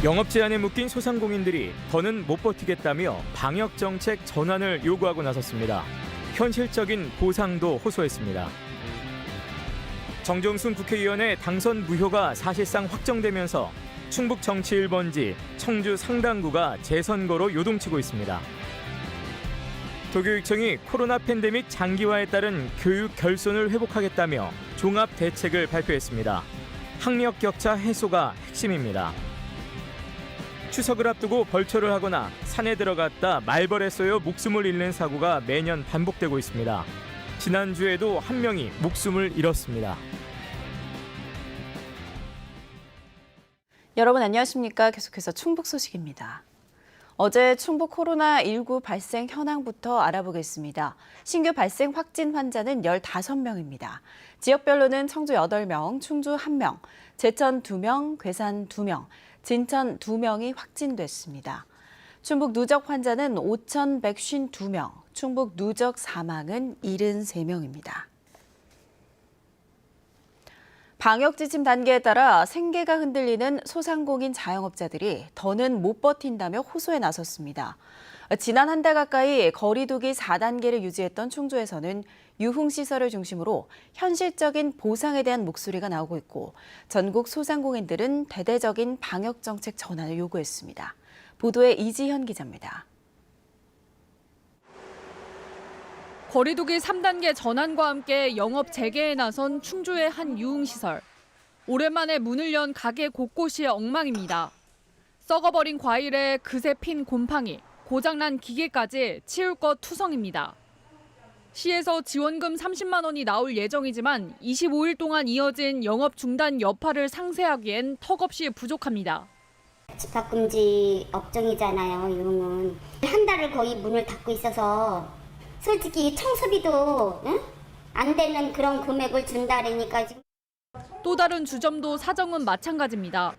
영업 제한에 묶인 소상공인들이 더는 못 버티겠다며 방역 정책 전환을 요구하고 나섰습니다. 현실적인 보상도 호소했습니다. 정종순 국회의원의 당선 무효가 사실상 확정되면서 충북 정치 1번지 청주 상당구가 재선거로 요동치고 있습니다. 도교육청이 코로나 팬데믹 장기화에 따른 교육 결손을 회복하겠다며 종합 대책을 발표했습니다. 학력 격차 해소가 핵심입니다. 추석을 앞두고 벌초를 하거나 산에 들어갔다 말벌에 쏘여 목숨을 잃는 사고가 매년 반복되고 있습니다. 지난주에도 한 명이 목숨을 잃었습니다. 여러분 안녕하십니까? 계속해서 충북 소식입니다. 어제 충북 코로나19 발생 현황부터 알아보겠습니다. 신규 발생 확진 환자는 15명입니다. 지역별로는 청주 8명, 충주 1명, 제천 2명, 괴산 2명, 진천 2명이 확진됐습니다. 충북 누적 환자는 5,152명, 충북 누적 사망은 73명입니다. 방역 지침 단계에 따라 생계가 흔들리는 소상공인 자영업자들이 더는 못 버틴다며 호소에 나섰습니다. 지난 한 달 가까이 거리두기 4단계를 유지했던 충주에서는 유흥시설을 중심으로 현실적인 보상에 대한 목소리가 나오고 있고 전국 소상공인들은 대대적인 방역 정책 전환을 요구했습니다. 보도에 이지현 기자입니다. 거리두기 3단계 전환과 함께 영업 재개에 나선 충주의 한 유흥시설. 오랜만에 문을 연 가게 곳곳이 엉망입니다. 썩어버린 과일에 그새 핀 곰팡이, 고장난 기계까지 치울 것 투성입니다. 시에서 지원금 30만 원이 나올 예정이지만 25일 동안 이어진 영업 중단 여파를 상쇄하기엔 턱없이 부족합니다. 집합금지 업종이잖아요, 유흥은. 한 달을 거의 문을 닫고 있어서 솔직히 청소비도 안 되는 그런 금액을 준다니까 지금. 또 다른 주점도 사정은 마찬가지입니다.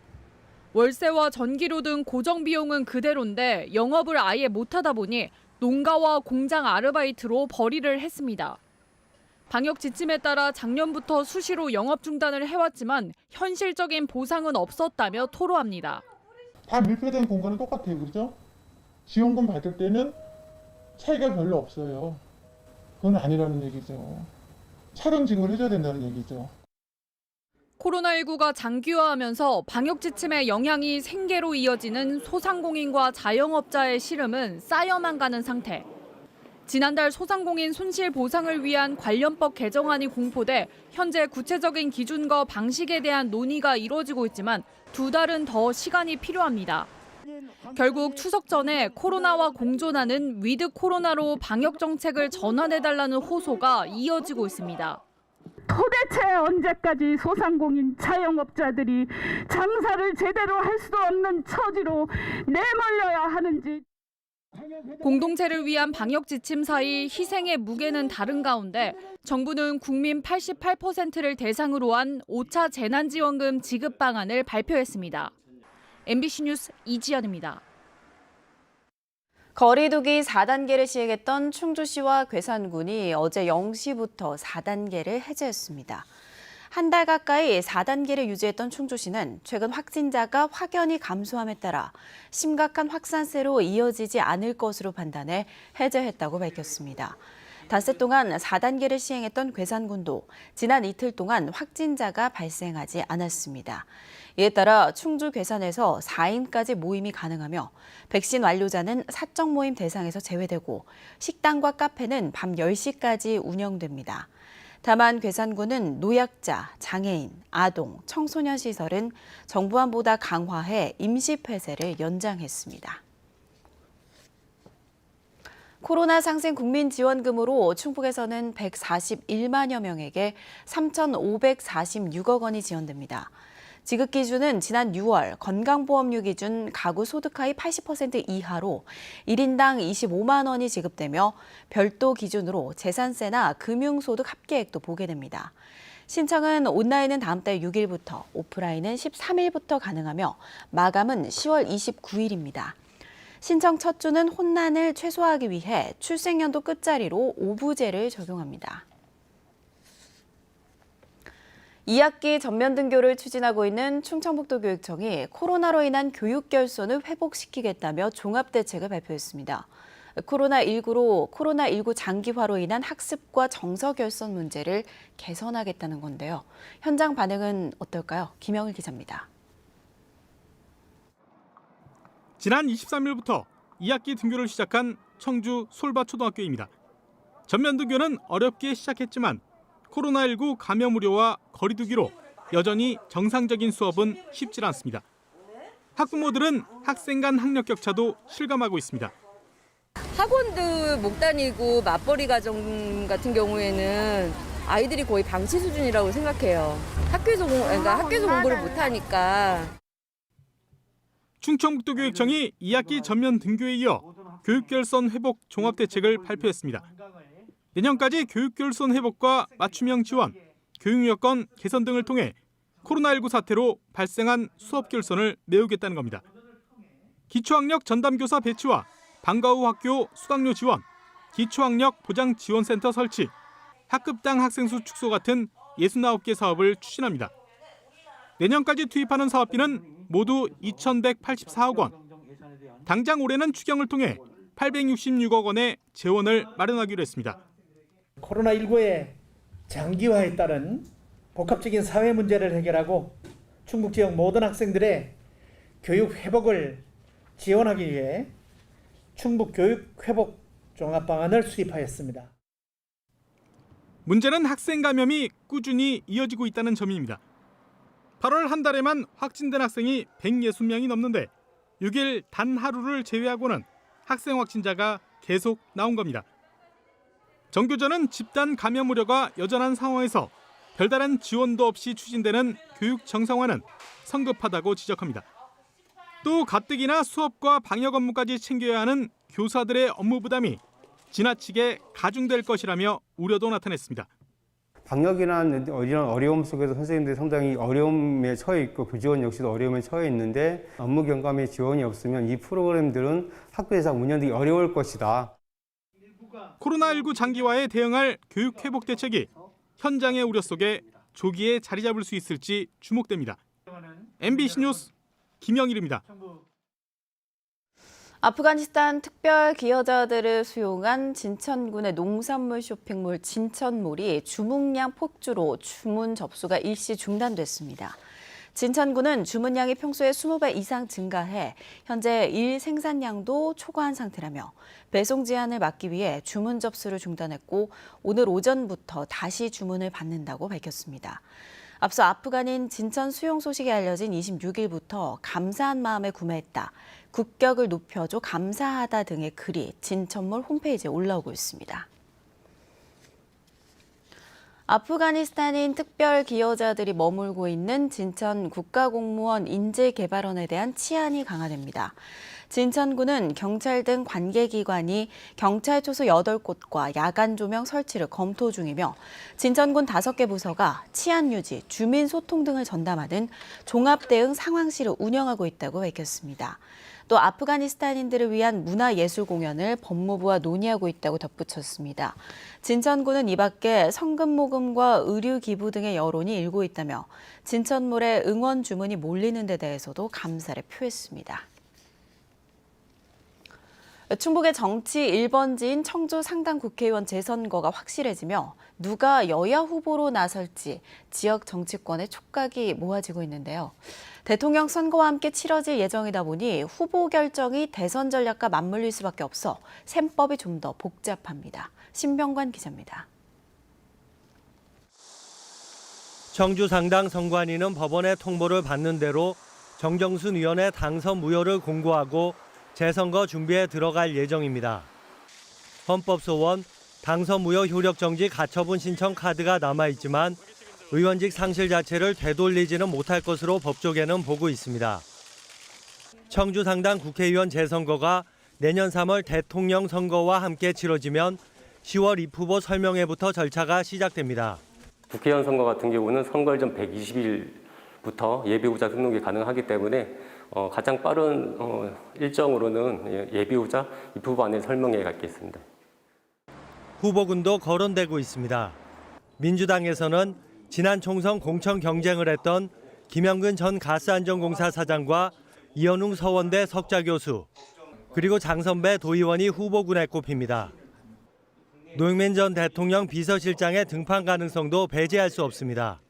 월세와 전기료 등 고정 비용은 그대로인데 영업을 아예 못하다 보니 농가와 공장 아르바이트로 벌이를 했습니다. 방역 지침에 따라 작년부터 수시로 영업 중단을 해왔지만 현실적인 보상은 없었다며 토로합니다. 다 밀폐된 공간은 똑같아요, 그렇죠? 지원금 받을 때는 차이가 별로 없어요. 그건 아니라는 얘기죠. 차등직을 해줘야 된다는 얘기죠. 코로나19가 장기화하면서 방역 지침의 영향이 생계로 이어지는 소상공인과 자영업자의 시름은 쌓여만 가는 상태. 지난달 소상공인 손실 보상을 위한 관련법 개정안이 공포돼 현재 구체적인 기준과 방식에 대한 논의가 이루어지고 있지만 2달은 더 시간이 필요합니다. 결국 추석 전에 코로나와 공존하는 위드 코로나로 방역 정책을 전환해달라는 호소가 이어지고 있습니다. 도대체 언제까지 소상공인 자영업자들이 장사를 제대로 할 수 없는 처지로 내몰려야 하는지. 공동체를 위한 방역 지침 사이 희생의 무게는 다른 가운데 정부는 국민 88%를 대상으로 한 5차 재난지원금 지급 방안을 발표했습니다. MBC 뉴스 이지연입니다. 거리두기 4단계를 시행했던 충주시와 괴산군이 어제 0시부터 4단계를 해제했습니다. 한 달 가까이 4단계를 유지했던 충주시는 최근 확진자가 확연히 감소함에 따라 심각한 확산세로 이어지지 않을 것으로 판단해 해제했다고 밝혔습니다. 닷새 동안 4단계를 시행했던 괴산군도 지난 이틀 동안 확진자가 발생하지 않았습니다. 이에 따라 충주 괴산에서 4인까지 모임이 가능하며 백신 완료자는 사적 모임 대상에서 제외되고 식당과 카페는 밤 10시까지 운영됩니다. 다만 괴산군은 노약자, 장애인, 아동, 청소년 시설은 정부안보다 강화해 임시 폐쇄를 연장했습니다. 코로나 상생 국민지원금으로 충북에서는 141만여 명에게 3,546억 원이 지원됩니다. 지급 기준은 지난 6월 건강보험료 기준 가구 소득 하위 80% 이하로 1인당 25만 원이 지급되며 별도 기준으로 재산세나 금융소득 합계액도 보게 됩니다. 신청은 온라인은 다음 달 6일부터, 오프라인은 13일부터 가능하며 마감은 10월 29일입니다. 신청 첫 주는 혼란을 최소화하기 위해 출생연도 끝자리로 오부제를 적용합니다. 2학기 전면 등교를 추진하고 있는 충청북도교육청이 코로나로 인한 교육 결손을 회복시키겠다며 종합대책을 발표했습니다. 코로나19 장기화로 인한 학습과 정서 결손 문제를 개선하겠다는 건데요. 현장 반응은 어떨까요? 김영일 기자입니다. 지난 23일부터 2학기 등교를 시작한 청주 솔바초등학교입니다. 전면 등교는 어렵게 시작했지만 코로나19 감염 우려와 거리 두기로 여전히 정상적인 수업은 쉽지 않습니다. 학부모들은 학생 간 학력 격차도 실감하고 있습니다. 학원도 못 다니고 맞벌이 가정 같은 경우에는 아이들이 거의 방치 수준이라고 생각해요. 학교에서 공부를 못 하니까. 충청북도교육청이 2학기 전면 등교에 이어 교육결손 회복 종합대책을 발표했습니다. 내년까지 교육결손 회복과 맞춤형 지원, 교육 여건 개선 등을 통해 코로나19 사태로 발생한 수업 결손을 메우겠다는 겁니다. 기초학력 전담교사 배치와 방과 후 학교 수강료 지원, 기초학력 보장지원센터 설치, 학급당 학생 수 축소 같은 69개 사업을 추진합니다. 내년까지 투입하는 사업비는 모두 2,184억 원. 당장 올해는 추경을 통해 866억 원의 재원을 마련하기로 했습니다. 코로나19의 장기화에 따른 복합적인 사회 문제를 해결하고 충북 지역 모든 학생들의 교육 회복을 지원하기 위해 충북 교육 회복 종합 방안을 수립하였습니다. 문제는 학생 감염이 꾸준히 이어지고 있다는 점입니다. 8월 한 달에만 확진된 학생이 160명이 넘는데 6일 단 하루를 제외하고는 학생 확진자가 계속 나온 겁니다. 정교조는 집단 감염 우려가 여전한 상황에서 별다른 지원도 없이 추진되는 교육 정상화는 성급하다고 지적합니다. 또 가뜩이나 수업과 방역 업무까지 챙겨야 하는 교사들의 업무 부담이 지나치게 가중될 것이라며 우려도 나타냈습니다. 방역이나 이런 어려움 속에서 선생님들이 상당히 어려움에 처해 있고 교직원 역시도 어려움에 처해 있는데 업무 경감의 지원이 없으면 이 프로그램들은 학교에서 운영되기 어려울 것이다. 코로나19 장기화에 대응할 교육 회복 대책이 현장의 우려 속에 조기에 자리 잡을 수 있을지 주목됩니다. MBC 뉴스 김영일입니다. 아프가니스탄 특별 기여자들을 수용한 진천군의 농산물 쇼핑몰 진천몰이 주문량 폭주로 주문 접수가 일시 중단됐습니다. 진천군은 주문량이 평소의 20배 이상 증가해 현재 일 생산량도 초과한 상태라며 배송 제한을 막기 위해 주문 접수를 중단했고 오늘 오전부터 다시 주문을 받는다고 밝혔습니다. 앞서 아프간인 진천 수용 소식이 알려진 26일부터 감사한 마음에 구매했다, 국격을 높여줘 감사하다 등의 글이 진천몰 홈페이지에 올라오고 있습니다. 아프가니스탄인 특별 기여자들이 머물고 있는 진천 국가공무원 인재개발원에 대한 치안이 강화됩니다. 진천군은 경찰 등 관계기관이 경찰 초소 8곳과 야간 조명 설치를 검토 중이며 진천군 5개 부서가 치안 유지, 주민 소통 등을 전담하는 종합대응 상황실을 운영하고 있다고 밝혔습니다. 또 아프가니스탄인들을 위한 문화예술 공연을 법무부와 논의하고 있다고 덧붙였습니다. 진천군은 이 밖에 성금 모금과 의류 기부 등의 여론이 일고 있다며 진천몰에 응원 주문이 몰리는 데 대해서도 감사를 표했습니다. 충북의 정치 1번지인 청주 상당 국회의원 재선거가 확실해지며 누가 여야 후보로 나설지 지역 정치권의 촉각이 모아지고 있는데요. 대통령 선거와 함께 치러질 예정이다 보니 후보 결정이 대선 전략과 맞물릴 수밖에 없어 셈법이 좀 더 복잡합니다. 신병관 기자입니다. 청주 상당 선관위는 법원의 통보를 받는 대로 정정순 의원의 당선 무효를 공고하고 재선거 준비에 들어갈 예정입니다. 헌법소원 당선 무효 효력 정지 가처분 신청 카드가 남아있지만 의원직 상실 자체를 되돌리지는 못할 것으로 법조계는 보고 있습니다. 청주 상당 국회의원 재선거가 내년 3월 대통령 선거와 함께 치러지면 10월 입후보 설명회부터 절차가 시작됩니다. 국회의원 선거 같은 경우는 선거일 전 120일부터 예비후보자 등록이 가능하기 때문에 가장 빠른 일정으로는 예비후보자 입후보 안에 설명회가 있겠습니다. 후보군도 거론되고 있습니다. 민주당에서는 지난 총선 공천 경쟁을 했던 김영근 전 가스안전공사 사장과 이현웅 서원대 석좌 교수, 그리고 장선배 도의원이 후보군에 꼽힙니다. 노영민 전 대통령 비서실장의 등판 가능성도 배제할 수 없습니다.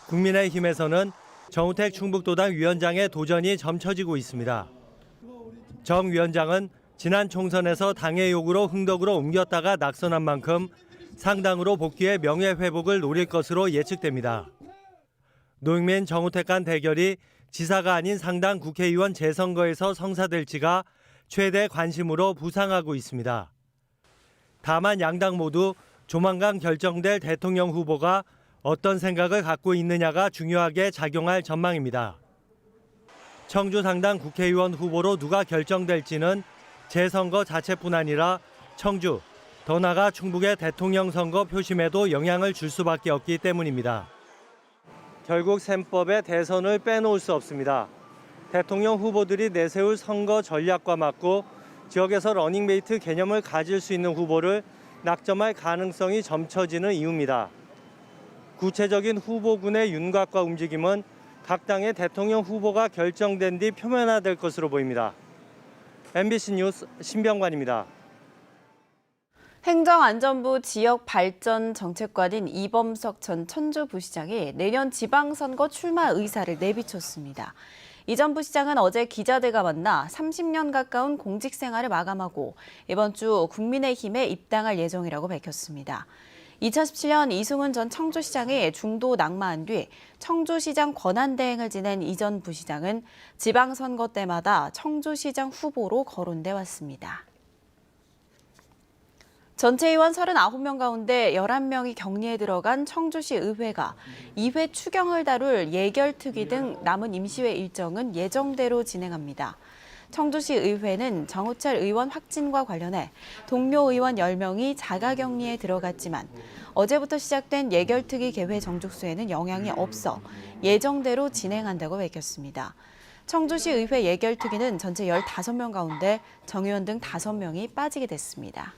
국민의힘에서는 정우택 충북도당 위원장의 도전이 점쳐지고 있습니다. 정 위원장은 지난 총선에서 당의 요구로 흥덕으로 옮겼다가 낙선한 만큼 상당으로 복귀해 명예회복을 노릴 것으로 예측됩니다. 노영민, 정우택 간 대결이 지사가 아닌 상당 국회의원 재선거에서 성사될지가 최대 관심으로 부상하고 있습니다. 다만 양당 모두 조만간 결정될 대통령 후보가 어떤 생각을 갖고 있느냐가 중요하게 작용할 전망입니다. 청주 상당 국회의원 후보로 누가 결정될지는 재선거 자체뿐 아니라 청주, 더 나아가 충북의 대통령 선거 표심에도 영향을 줄 수밖에 없기 때문입니다. 결국 셈법에 대선을 빼놓을 수 없습니다. 대통령 후보들이 내세울 선거 전략과 맞고 지역에서 러닝메이트 개념을 가질 수 있는 후보를 낙점할 가능성이 점쳐지는 이유입니다. 구체적인 후보군의 윤곽과 움직임은 각 당의 대통령 후보가 결정된 뒤 표면화될 것으로 보입니다. MBC 뉴스 신병관입니다. 행정안전부 지역발전정책관인 이범석 전 천주부시장이 내년 지방선거 출마 의사를 내비쳤습니다. 이 전 부시장은 어제 기자들과 만나 30년 가까운 공직 생활을 마감하고 이번 주 국민의힘에 입당할 예정이라고 밝혔습니다. 2017년 이승훈 전 청주시장이 중도 낙마한 뒤 청주시장 권한대행을 지낸 이 전 부시장은 지방선거 때마다 청주시장 후보로 거론돼 왔습니다. 전체 의원 39명 가운데 11명이 격리에 들어간 청주시 의회가 2회 추경을 다룰 예결특위 등 남은 임시회 일정은 예정대로 진행합니다. 청주시 의회는 정우철 의원 확진과 관련해 동료 의원 10명이 자가격리에 들어갔지만 어제부터 시작된 예결특위 개회 정족수에는 영향이 없어 예정대로 진행한다고 밝혔습니다. 청주시 의회 예결특위는 전체 15명 가운데 정 의원 등 5명이 빠지게 됐습니다.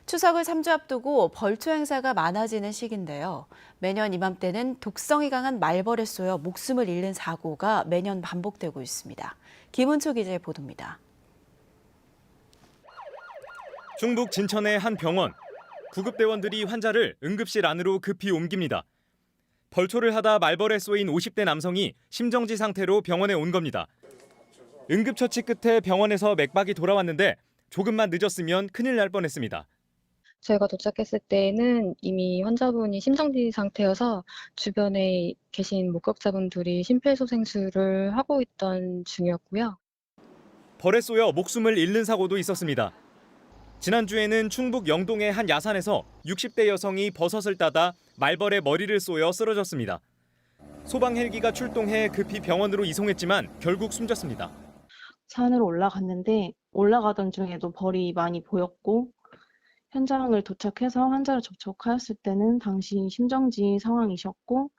추석을 3주 앞두고 벌초 행사가 많아지는 시기인데요. 매년 이맘때는 독성이 강한 말벌에 쏘여 목숨을 잃는 사고가 매년 반복되고 있습니다. 김은초 기자의 보도입니다. 충북 진천의 한 병원. 구급대원들이 환자를 응급실 안으로 급히 옮깁니다. 벌초를 하다 말벌에 쏘인 50대 남성이 심정지 상태로 병원에 온 겁니다. 응급처치 끝에 병원에서 맥박이 돌아왔는데 조금만 늦었으면 큰일 날 뻔했습니다. 저희가 도착했을 때는 이미 환자분이 심정지 상태여서 주변에 계신 목격자분들이 심폐소생술을 하고 있던 중이었고요. 벌에 쏘여 목숨을 잃는 사고도 있었습니다. 지난주에는 충북 영동의 한 야산에서 60대 여성이 버섯을 따다 말벌에 머리를 쏘여 쓰러졌습니다. 소방 헬기가 출동해 급히 병원으로 이송했지만 결국 숨졌습니다. 산으로 올라갔는데 올라가던 중에도 벌이 많이 보였고 현장을 도착해서 환자를 접촉하였을 때는 당시 심정지 상황이셨고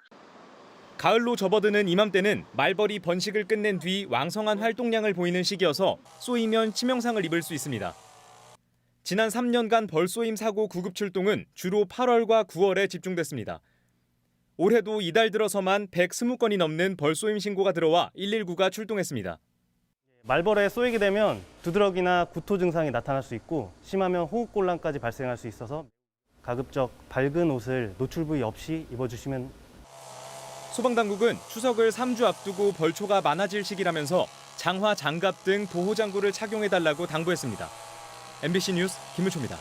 가을로 접어드는 이맘때는 말벌이 번식을 끝낸 뒤 왕성한 활동량을 보이는 시기여서 쏘이면 치명상을 입을 수 있습니다. 지난 3년간 벌쏘임 사고 구급 출동은 주로 8월과 9월에 집중됐습니다. 올해도 이달 들어서만 120건이 넘는 벌쏘임 신고가 들어와 119가 출동했습니다. 말벌에 쏘이게 되면 두드러기나 구토 증상이 나타날 수 있고 심하면 호흡곤란까지 발생할 수 있어서 가급적 밝은 옷을 노출 부위 없이 입어주시면. 소방당국은 추석을 3주 앞두고 벌초가 많아질 시기라면서 장화, 장갑 등 보호장구를 착용해달라고 당부했습니다. MBC 뉴스 김은초입니다.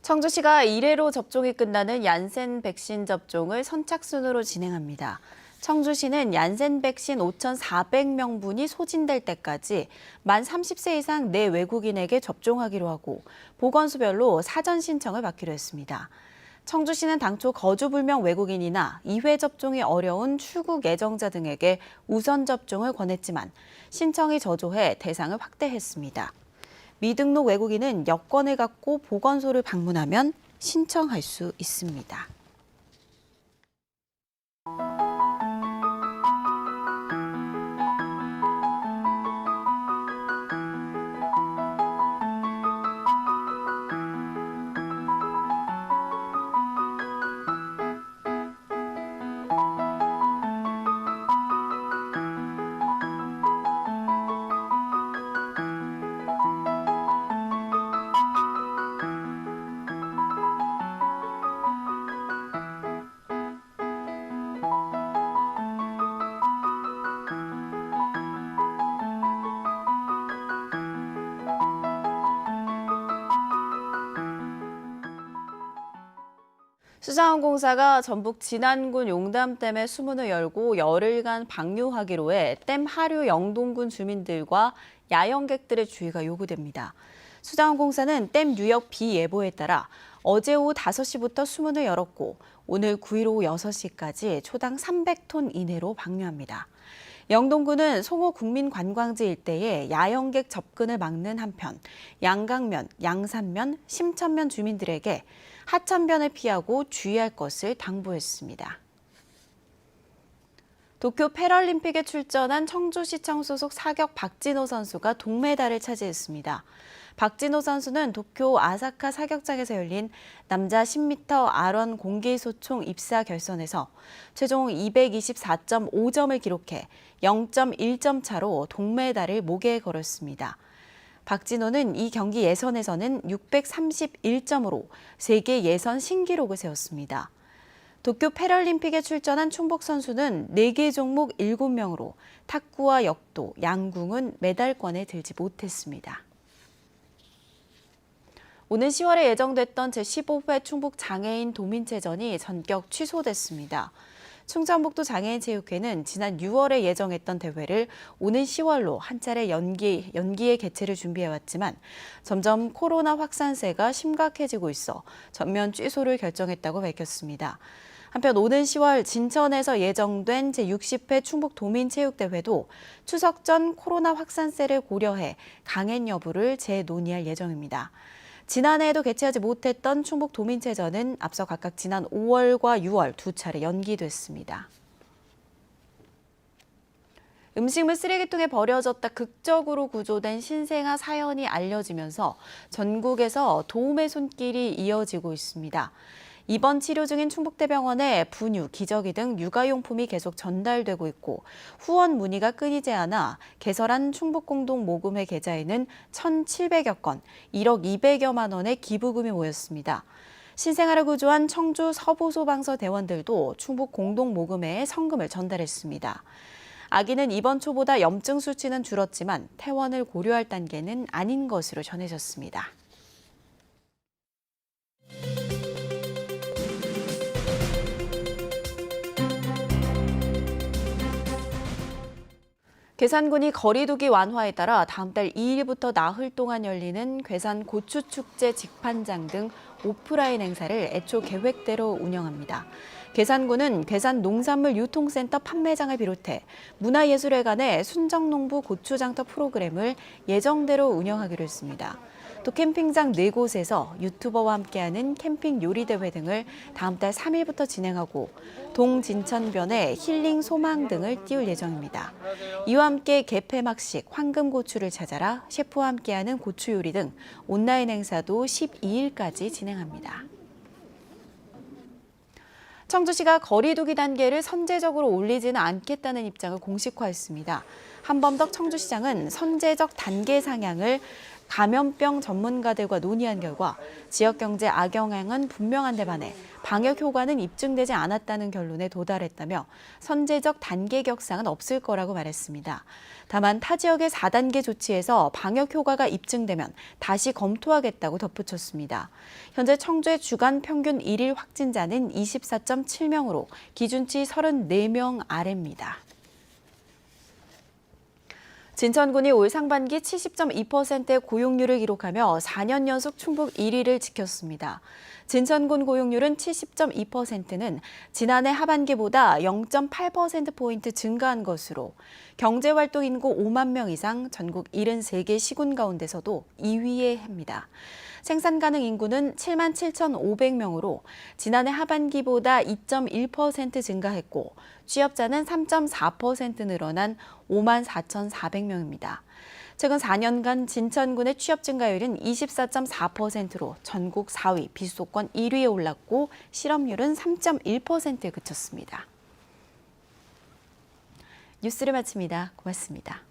청주시가 1회로 접종이 끝나는 얀센 백신 접종을 선착순으로 진행합니다. 청주시는 얀센 백신 5,400명분이 소진될 때까지 만 30세 이상 내 외국인에게 접종하기로 하고 보건소별로 사전 신청을 받기로 했습니다. 청주시는 당초 거주 불명 외국인이나 2회 접종이 어려운 출국 예정자 등에게 우선 접종을 권했지만 신청이 저조해 대상을 확대했습니다. 미등록 외국인은 여권을 갖고 보건소를 방문하면 신청할 수 있습니다. 수자원공사가 전북 진안군 용담댐에 수문을 열고 열흘간 방류하기로 해 댐 하류 영동군 주민들과 야영객들의 주의가 요구됩니다. 수자원공사는 댐 유역 비예보에 따라 어제 오후 5시부터 수문을 열었고 오늘 9일 오후 6시까지 초당 300톤 이내로 방류합니다. 영동군은 송호 국민관광지 일대에 야영객 접근을 막는 한편 양강면, 양산면, 심천면 주민들에게 하천변을 피하고 주의할 것을 당부했습니다. 도쿄 패럴림픽에 출전한 청주시청 소속 사격 박진호 선수가 동메달을 차지했습니다. 박진호 선수는 도쿄 아사카 사격장에서 열린 남자 10m R1 공기소총 입사 결선에서 최종 224.5점을 기록해 0.1점 차로 동메달을 목에 걸었습니다. 박진호는 이 경기 예선에서는 631점으로 세계 예선 신기록을 세웠습니다. 도쿄 패럴림픽에 출전한 충북 선수는 4개 종목 7명으로 탁구와 역도, 양궁은 메달권에 들지 못했습니다. 오는 10월에 예정됐던 제15회 충북 장애인 도민체전이 전격 취소됐습니다. 충청북도 장애인체육회는 지난 6월에 예정했던 대회를 오는 10월로 한 차례 연기의 개최를 준비해왔지만 점점 코로나 확산세가 심각해지고 있어 전면 취소를 결정했다고 밝혔습니다. 한편 오는 10월 진천에서 예정된 제60회 충북도민체육대회도 추석 전 코로나 확산세를 고려해 강행 여부를 재논의할 예정입니다. 지난해에도 개최하지 못했던 충북도민체전은 앞서 각각 지난 5월과 6월 두 차례 연기됐습니다. 음식물 쓰레기통에 버려졌다 극적으로 구조된 신생아 사연이 알려지면서 전국에서 도움의 손길이 이어지고 있습니다. 입원 치료 중인 충북대병원에 분유, 기저귀 등 육아용품이 계속 전달되고 있고 후원 문의가 끊이지 않아 개설한 충북공동모금회 계좌에는 1,700여 건, 1억 200여만 원의 기부금이 모였습니다. 신생아를 구조한 청주 서부소방서 대원들도 충북공동모금회에 성금을 전달했습니다. 아기는 입원 초보다 염증 수치는 줄었지만 퇴원을 고려할 단계는 아닌 것으로 전해졌습니다. 괴산군이 거리두기 완화에 따라 다음 달 2일부터 나흘 동안 열리는 괴산 고추축제 직판장 등 오프라인 행사를 애초 계획대로 운영합니다. 괴산군은 괴산 농산물 유통센터 판매장을 비롯해 문화예술회관의 순정농부 고추장터 프로그램을 예정대로 운영하기로 했습니다. 또 캠핑장 4곳에서 유튜버와 함께하는 캠핑 요리대회 등을 다음 달 3일부터 진행하고 동진천변에 힐링 소망 등을 띄울 예정입니다. 이와 함께 개폐막식, 황금고추를 찾아라, 셰프와 함께하는 고추요리 등 온라인 행사도 12일까지 진행합니다. 청주시가 거리두기 단계를 선제적으로 올리지는 않겠다는 입장을 공식화했습니다. 한범덕 청주시장은 선제적 단계 상향을 감염병 전문가들과 논의한 결과 지역경제 악영향은 분명한데 반해 방역 효과는 입증되지 않았다는 결론에 도달했다며 선제적 단계 격상은 없을 거라고 말했습니다. 다만 타 지역의 4단계 조치에서 방역 효과가 입증되면 다시 검토하겠다고 덧붙였습니다. 현재 청주의 주간 평균 1일 확진자는 24.7명으로 기준치 34명 아래입니다. 진천군이 올 상반기 70.2%의 고용률을 기록하며 4년 연속 충북 1위를 지켰습니다. 진천군 고용률은 70.2%는 지난해 하반기보다 0.8%포인트 증가한 것으로 경제활동 인구 5만 명 이상 전국 73개 시군 가운데서도 2위에 합니다. 생산 가능 인구는 7만 7,500명으로 지난해 하반기보다 2.1% 증가했고 취업자는 3.4% 늘어난 5만 4,400명입니다. 최근 4년간 진천군의 취업 증가율은 24.4%로 전국 4위, 비수도권 1위에 올랐고 실업률은 3.1%에 그쳤습니다. 뉴스를 마칩니다. 고맙습니다.